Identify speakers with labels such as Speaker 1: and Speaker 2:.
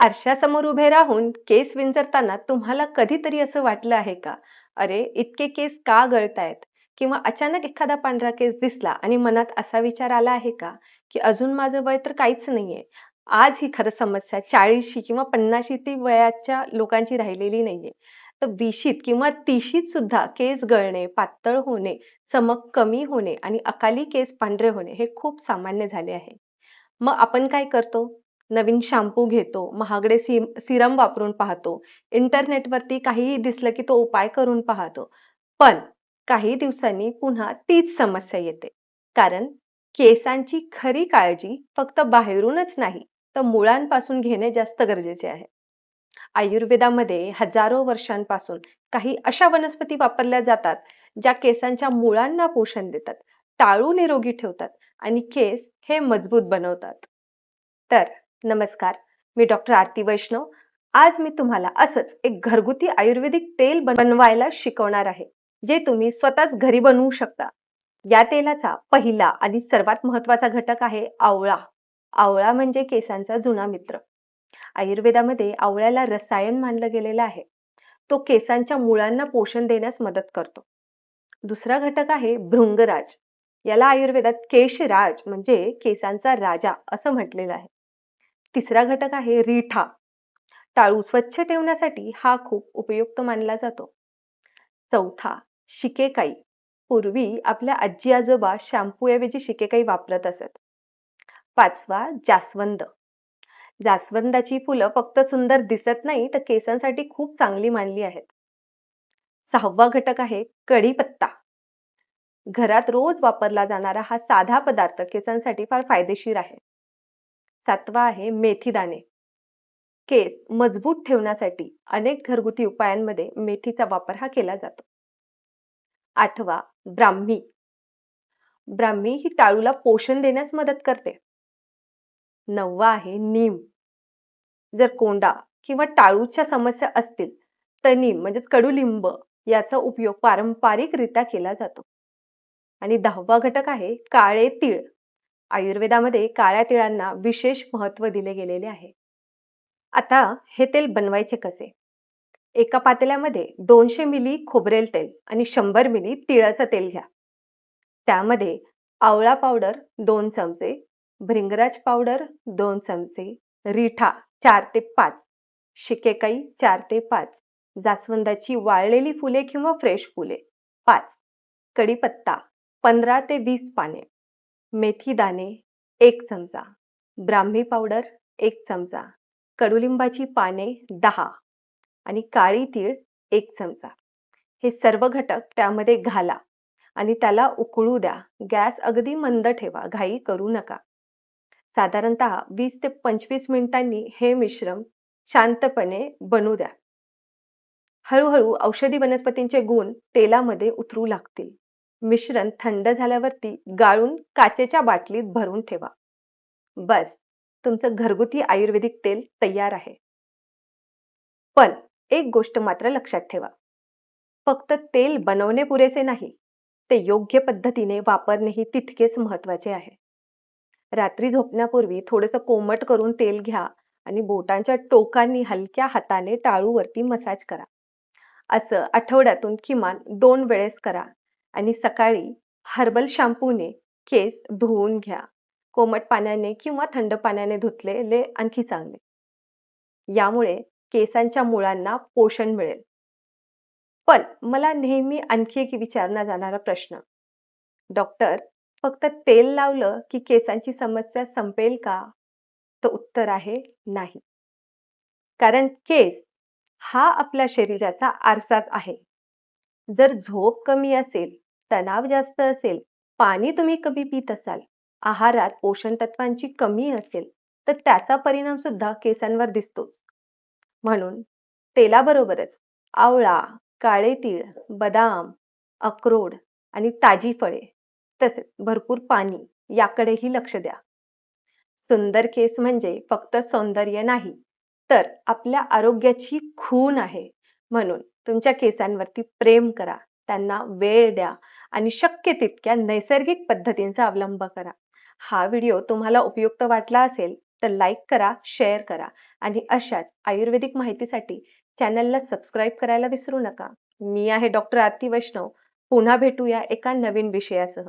Speaker 1: आरशासमोर उभे राहून केस विंचरताना तुम्हाला कधीतरी असं वाटलं आहे का? अरे, इतके केस का गळतायत? किंवा अचानक एखादा पांढरा केस दिसला आणि मनात असा विचार आला आहे का, की अजून माझं वय तर काहीच नाहीये. आज ही खरं समस्या 40शी किंवा 50शी वयाच्या लोकांची राहिलेली नाहीये. तर 20शीत किंवा 30शीत सुद्धा केस गळणे, पातळ होणे, चमक कमी होणे आणि अकाली केस पांढरे होणे हे खूप सामान्य झाले आहे. मग आपण काय करतो? नवीन शॅम्पू घेतो, महागडे सीरम वापरून पाहतो. इंटरनेटवरती काहीही दिसलं की तो उपाय करून पाहतो. पण काही दिवसांनी पुन्हा तीच समस्या येते. कारण केसांची खरी काळजी फक्त बाहेरूनच नाही, तर मुळांपासून घेणे जास्त गरजेचे आहे. आयुर्वेदामध्ये हजारो वर्षांपासून काही अशा वनस्पती वापरल्या जातात, ज्या केसांच्या मुळांना पोषण देतात, टाळू निरोगी ठेवतात आणि केस हे मजबूत बनवतात. तर नमस्कार, मी डॉक्टर आरती वैष्णव. आज मी तुम्हाला असंच एक घरगुती आयुर्वेदिक तेल बनवायला शिकवणार आहे, जे तुम्ही स्वतःच घरी बनवू शकता. या तेलाचा पहिला आणि सर्वात महत्त्वाचा घटक आहे आवळा. आवळा म्हणजे केसांचा जुना मित्र. आयुर्वेदामध्ये आवळ्याला रसायन मानलं गेलेलं आहे. तो केसांच्या मुळांना पोषण देण्यास मदत करतो. दुसरा घटक आहे भृंगराज. याला आयुर्वेदात केशराज म्हणजे केसांचा राजा असं म्हटलेलं आहे. तिसरा घटक आहे रिठा. टाळू स्वच्छ ठेवण्यासाठी हा खूप उपयुक्त मानला जातो. चौथा शिकेकाई. पूर्वी आपल्या आजी आजोबा शॅम्पूऐवजी शिकेकाई वापरत असत. पाचवा जास्वंद. जास्वंदाची फुलं फक्त सुंदर दिसत नाही, तर केसांसाठी खूप चांगली मानली आहेत. सहावा घटक आहे कढीपत्ता. घरात रोज वापरला जाणारा हा साधा पदार्थ केसांसाठी फार फायदेशीर आहे. सातवा आहे मेथीदाणे. केस मजबूत ठेवण्यासाठी अनेक घरगुती उपायांमध्ये मेथीचा वापर हा केला जातो. आठवा ब्राह्मी. ब्राह्मी ही टाळूला पोषण देण्यास मदत करते. नववा आहे नीम. जर कोंडा किंवा टाळूच्या समस्या असतील तर नीम म्हणजेच कडुलिंब याचा उपयोग पारंपरिकरित्या केला जातो. आणि 10वा घटक आहे काळे तीळ. आयुर्वेदामध्ये काळ्या तिळांना विशेष महत्त्व दिले गेलेले आहे. आता हे तेल बनवायचे कसे? एका पातेल्यामध्ये 200 मिली खोबरेल तेल आणि 100 मिली तिळाचं तेल घ्या. त्यामध्ये आवळा पावडर 2 चमचे, भृंगराज पावडर 2 चमचे, रिठा 4 ते 5, शिकेकाई 4 ते 5, जास्वंदाची वाळलेली फुले किंवा फ्रेश फुले 5, कढीपत्ता 15 ते 20 पाने, मेथी दाणे 1 चमचा, ब्राह्मी पावडर 1 चमचा, कडुलिंबाची पाने 10 आणि काळी तीळ 1 चमचा. हे सर्व घटक त्यामध्ये घाला आणि त्याला उकळू द्या. गॅस अगदी मंद ठेवा, घाई करू नका. साधारणतः 20 ते 25 मिनिटांनी हे मिश्रण शांतपणे बनू द्या. हळूहळू औषधी वनस्पतींचे गुण तेलामध्ये उतरू लागतील. मिश्रण थंड झाल्यावरती गाळून काचेच्या बाटलीत भरून ठेवा. बस, तुमचं घरगुती आयुर्वेदिक तेल तयार आहे. पण एक गोष्ट मात्र लक्षात ठेवा. फक्त तेल बनवणे पुरेसे नाही, ते योग्य पद्धतीने वापरणेही तितकेच महत्त्वाचे आहे. रात्री झोपण्यापूर्वी थोडंसं कोमट करून तेल घ्या आणि बोटांच्या टोकांनी हलक्या हाताने टाळूवरती मसाज करा. असं आठवड्यातून किमान 2 वेळेस करा आणि सकाळी हर्बल शॅम्पूने केस धुवून घ्या. कोमट पाण्याने किंवा थंड पाण्याने धुतलेले आणखी चांगले. यामुळे केसांच्या मुळांना पोषण मिळेल. पण मला नेहमी आणखी एक विचारला जाणारा प्रश्न, डॉक्टर, फक्त तेल लावलं की केसांची समस्या संपेल का? तर उत्तर आहे नाही. कारण केस हा आपल्या शरीराचा आरसाच आहे. जर झोप कमी असेल, तणाव जास्त असेल, पाणी तुम्ही कमी पित असाल, आहारात पोषण तत्वांची कमी असेल, तर त्याचा परिणाम सुद्धा केसांवर दिसतोच. म्हणून तेलाबरोबरच आवळा, काळे तीळ, बदाम, अक्रोड आणि ताजी फळे तसेच भरपूर पाणी याकडेही लक्ष द्या. सुंदर केस म्हणजे फक्त सौंदर्य नाही, तर आपल्या आरोग्याची खूण आहे. म्हणून तुमच्या केसांवरती प्रेम करा, त्यांना वेळ द्या आणि शक्य तितक्या नैसर्गिक पद्धतींचा अवलंब करा. हा व्हिडिओ तुम्हाला उपयुक्त वाटला असेल तर लाईक करा, शेअर करा आणि अशाच आयुर्वेदिक माहितीसाठी चॅनलला सबस्क्राईब करायला विसरू नका. मी आहे डॉक्टर आरती वैष्णव. पुन्हा भेटूया एका नवीन विषयासह.